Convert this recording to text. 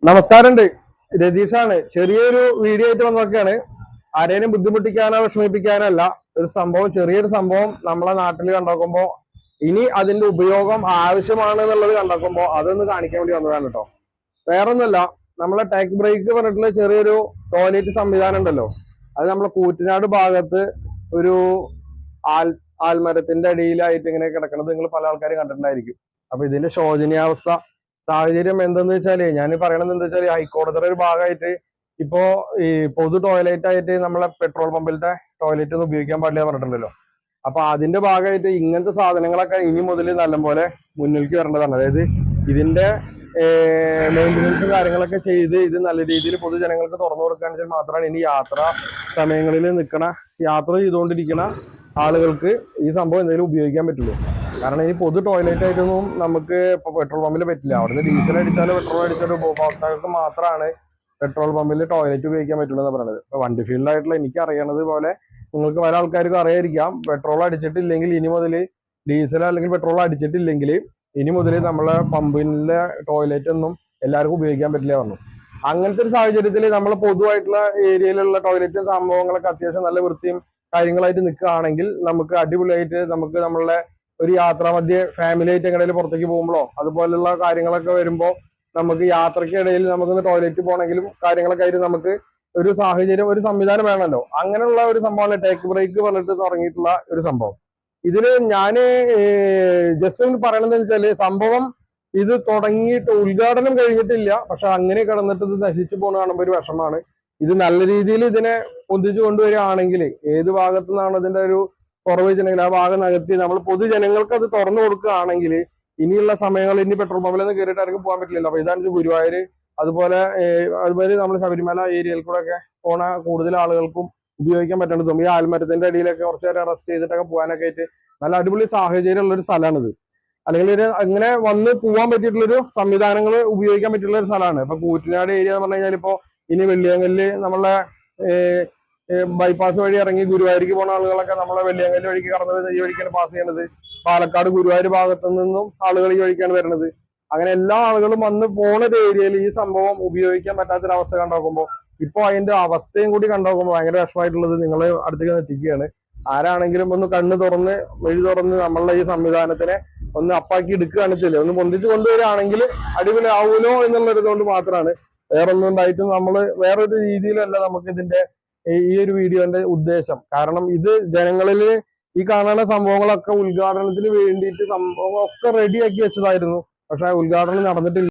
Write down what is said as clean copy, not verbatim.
നമസ്കാരമുണ്ട്. രതീഷാണ്. ചെറിയൊരു വീഡിയോ ആയിട്ട് വന്നൊക്കെയാണ്. ആരെയും ബുദ്ധിമുട്ടിക്കാനോ വിഷമിപ്പിക്കാനോ അല്ല. ഒരു സംഭവം, ചെറിയൊരു സംഭവം നമ്മളെ നാട്ടിൽ കണ്ടോക്കുമ്പോ ഇനി അതിന്റെ ഉപയോഗം ആവശ്യമാണ് എന്നുള്ളത് കണ്ടോക്കുമ്പോ അതൊന്ന് കാണിക്കാൻ വേണ്ടി വന്നതാണ് കേട്ടോ. വേറൊന്നുമല്ല, നമ്മളെ ടെക് ബ്രേക്ക് പറഞ്ഞിട്ടുള്ള ചെറിയൊരു ടോയ്ലറ്റ് സംവിധാനം ഉണ്ടല്ലോ. അത് നമ്മളെ കൂറ്റനാട് ഭാഗത്ത് ഒരു ആൽ ആൽമരത്തിന്റെ അടിയിലായിട്ട് ഇങ്ങനെ കിടക്കുന്നത് നിങ്ങൾ പല ആൾക്കാരും കണ്ടിട്ടുണ്ടായിരിക്കും. അപ്പൊ ഇതിന്റെ ശോചനീയാവസ്ഥ സാഹചര്യം എന്തെന്ന് വെച്ചാല്, ഞാൻ പറയണത് എന്താ വെച്ചാല്, ഹൈക്കോടതിയുടെ ഒരു ഭാഗമായിട്ട് ഇപ്പോ ഈ പൊതു ടോയ്ലറ്റ് ആയിട്ട് നമ്മളെ പെട്രോൾ പമ്പിലത്തെ ടോയ്ലറ്റ് ഒന്നും ഉപയോഗിക്കാൻ പാടില്ല പറഞ്ഞിട്ടുണ്ടല്ലോ. അപ്പൊ അതിന്റെ ഭാഗമായിട്ട് ഇങ്ങനത്തെ സാധനങ്ങളൊക്കെ ഇനി മുതൽ നല്ലപോലെ മുന്നിലേക്ക് വരേണ്ടതാണ്. അതായത് ഇതിന്റെ മെയിൻ്റനൻസ് കാര്യങ്ങളൊക്കെ ചെയ്ത് ഇത് നല്ല രീതിയിൽ പൊതുജനങ്ങൾക്ക് തുറന്നു കൊടുക്കുകയാണെന്ന് വെച്ചാൽ മാത്രമാണ് ഇനി യാത്രാ സമയങ്ങളിൽ യാത്ര ചെയ്തുകൊണ്ടിരിക്കുന്ന ആളുകൾക്ക് ഈ സംഭവം എന്തെങ്കിലും ഉപയോഗിക്കാൻ പറ്റുള്ളൂ. കാരണം ഈ പൊതു ടോയ്ലറ്റ് ആയിട്ടൊന്നും നമുക്ക് ഇപ്പൊ പെട്രോൾ പമ്പിൽ പറ്റില്ല. അവിടുന്ന് ഡീസൽ അടിച്ചാലോ പെട്രോൾ അടിച്ചാലോ ഉപഭോക്താക്കൾക്ക് മാത്രമാണ് പെട്രോൾ പമ്പിൽ ടോയ്ലറ്റ് ഉപയോഗിക്കാൻ പറ്റുള്ളൂ എന്ന് പറയുന്നത്. ഇപ്പൊ വണ്ടി ഫീൽഡായിട്ടുള്ള എനിക്ക് അറിയണത് പോലെ നിങ്ങൾക്ക് പല ആൾക്കാർക്കും അറിയാതിരിക്കാം. പെട്രോൾ അടിച്ചിട്ടില്ലെങ്കിൽ ഇനി മുതൽ, ഡീസൽ അല്ലെങ്കിൽ പെട്രോൾ അടിച്ചിട്ടില്ലെങ്കിൽ ഇനി മുതൽ നമ്മളെ പമ്പിലെ ടോയ്ലറ്റ് ഒന്നും എല്ലാവർക്കും ഉപയോഗിക്കാൻ പറ്റില്ല പറഞ്ഞു. അങ്ങനത്തെ ഒരു സാഹചര്യത്തിൽ നമ്മൾ പൊതുവായിട്ടുള്ള ഏരിയയിലുള്ള ടോയ്ലറ്റും സംഭവങ്ങളൊക്കെ അത്യാവശ്യം നല്ല വൃത്തിയും കാര്യങ്ങളായിട്ട് നിൽക്കുകയാണെങ്കിൽ നമുക്ക് അടിപൊളിയായിട്ട് നമുക്ക് നമ്മളുടെ ഒരു യാത്രാ മധ്യേ ഫാമിലി ആയിട്ട് എങ്ങനെയും പുറത്തേക്ക് പോകുമ്പോഴോ അതുപോലുള്ള കാര്യങ്ങളൊക്കെ വരുമ്പോൾ നമുക്ക് യാത്രക്കിടയിൽ നമുക്കൊന്ന് ടോയ്ലറ്റ് പോകണമെങ്കിലും കാര്യങ്ങളൊക്കെ ആയിട്ട് നമുക്ക് ഒരു സാഹചര്യം, ഒരു സംവിധാനം വേണമല്ലോ. അങ്ങനെയുള്ള ഒരു സംഭവമാണ് ടേക്ക് ബ്രേക്ക് പറഞ്ഞിട്ട് തുടങ്ങിയിട്ടുള്ള ഒരു സംഭവം. ഇതില് ഞാന് ജസ്റ്റ് ഒന്ന് പറയണത് വെച്ചാല്, സംഭവം ഇത് തുടങ്ങിയിട്ട് ഉദ്ഘാടനം കഴിഞ്ഞിട്ടില്ല. പക്ഷെ അങ്ങനെ കിടന്നിട്ട് ഇത് നശിച്ചു പോകുന്ന കാണുമ്പോൾ ഒരു വിഷമാണ്. ഇത് നല്ല രീതിയിൽ ഇതിനെ പൊന്തിച്ചു കൊണ്ടുവരികയാണെങ്കിൽ, ഏത് ഭാഗത്തു നിന്നാണ് ഇതിന്റെ ഒരു കുറവ് വെച്ചിട്ടുണ്ടെങ്കിൽ ആ ഭാഗം നികത്തി നമ്മൾ പൊതുജനങ്ങൾക്ക് അത് തുറന്നു കൊടുക്കുകയാണെങ്കിൽ ഇനിയുള്ള സമയങ്ങളിൽ ഇനി പെട്രോൾ പമ്പിൽ നിന്ന് കയറിയിട്ട് ആർക്കും പോകാൻ പറ്റില്ലല്ലോ. അപ്പൊ ഇതാണ് ഗുരുവായൂർ, അതുപോലെ നമ്മൾ ശബരിമല ഏരിയയിൽ കൂടെ ഒക്കെ പോണ കൂടുതൽ ആളുകൾക്കും ഉപയോഗിക്കാൻ പറ്റേണ്ടതും ഈ ആൽമരത്തിന്റെ അടിയിലൊക്കെ കുറച്ച് നേരം റെസ്റ്റ് ചെയ്തിട്ടൊക്കെ പോകാനൊക്കെ ആയിട്ട് നല്ല അടിപൊളി സാഹചര്യം ഉള്ള ഒരു സ്ഥലമാണിത്. അല്ലെങ്കിൽ ഒരു അങ്ങനെ വന്ന് പോകാൻ പറ്റിയിട്ടുള്ളൊരു സംവിധാനങ്ങൾ ഉപയോഗിക്കാൻ പറ്റിയുള്ള ഒരു സ്ഥലമാണ്. ഇപ്പൊ കൂറ്റനാട് ഏരിയ എന്ന് പറഞ്ഞു കഴിഞ്ഞാൽ ഇപ്പോ ഇനി വെള്ളിയാങ്കല്ല് നമ്മളെ ബൈപ്പാസ് വഴി ഇറങ്ങി ഗുരുവായൂർക്ക് പോകുന്ന ആളുകളൊക്കെ നമ്മളെ വെള്ളിയാങ്കല്ല് വഴിക്ക് കടന്നത് ഈ വഴിക്കാണ് പാസ് ചെയ്യണത്. പാലക്കാട് ഗുരുവായൂർ ഭാഗത്തു നിന്നും ആളുകൾ ഈ വഴിക്കാണ് വരുന്നത്. അങ്ങനെ എല്ലാ ആളുകളും വന്ന് പോണ ഏരിയയിൽ ഈ സംഭവം ഉപയോഗിക്കാൻ പറ്റാത്തൊരവസ്ഥ കണ്ടുനോക്കുമ്പോൾ, ഇപ്പൊ അതിന്റെ അവസ്ഥയും കൂടി കണ്ടുനോക്കുമ്പോൾ ഭയങ്കര വിഷമമായിട്ടുള്ളത് നിങ്ങളെ അടുത്തേക്ക് എത്തിക്കുകയാണ്. ആരാണെങ്കിലും ഒന്ന് കണ്ണ് തുറന്ന് വഴി തുറന്ന് നമ്മളുടെ ഈ സംവിധാനത്തിനെ ഒന്ന് അപ്പാക്കി എടുക്കുകയാണ് ചെയ്യല്, ഒന്ന് പൊന്തിച്ച് കൊണ്ടുവരികയാണെങ്കിൽ അടിപൊളി ആവൂലോ എന്നുള്ളൊരു കൊണ്ട് മാത്രമാണ്. വേറൊന്നും ഉണ്ടായിട്ടും വേറൊരു രീതിയിലല്ല നമുക്ക് ഇതിന്റെ ഈ ഒരു വീഡിയോന്റെ ഉദ്ദേശം. കാരണം ഇത് ജനങ്ങളിൽ ഈ കാണുന്ന സംഭവങ്ങളൊക്കെ ഉദ്ഘാടനത്തിന് വേണ്ടിയിട്ട് സംഭവങ്ങളൊക്കെ റെഡിയാക്കി വെച്ചതായിരുന്നു. പക്ഷെ ഉദ്ഘാടനം നടന്നിട്ടില്ല.